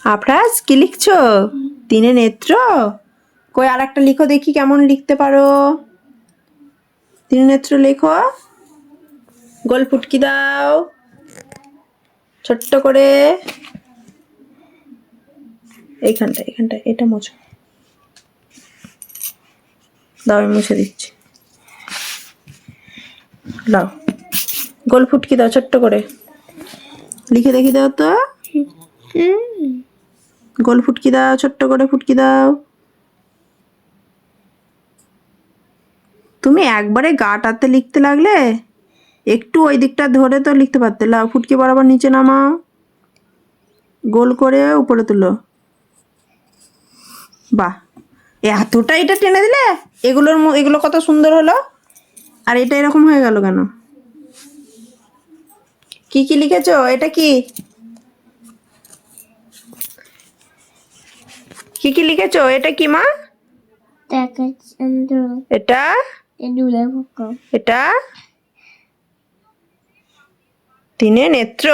আফরাজ কি লিখছো? তিনে নেত্র। কই আর একটা লিখো দেখি কেমন লিখতে পারো। তিনে নেত্র লেখো। গোল ফুটকি দাও ছোট্ট করে। এইখানটা এটা মোছো। দাও আমি মুছে দিচ্ছি। দাও গোল ফুটকি দাও ছোট্ট করে। লিখে দেখি দাও তো। গোল ফুটকি দাও ছোট্ট করে ফুটকি দাও। তুমি একবারে গাটাতে লিখতে লাগলে, একটু ওই দিকটা ধরে তো লিখতে পারতে। লাও ফুটকি বরাবর নিচে নামাও, গোল করে উপরে তুলো। বাহ, এতটা এটা টেনে দিলে। এগুলো কত সুন্দর হলো। আর এটা এরকম হয়ে গেল কেন? কি কি লিখেছো? এটা কি কি কি লিখেছো? এটা কি মা? এটা এটা তিনে নেত্র।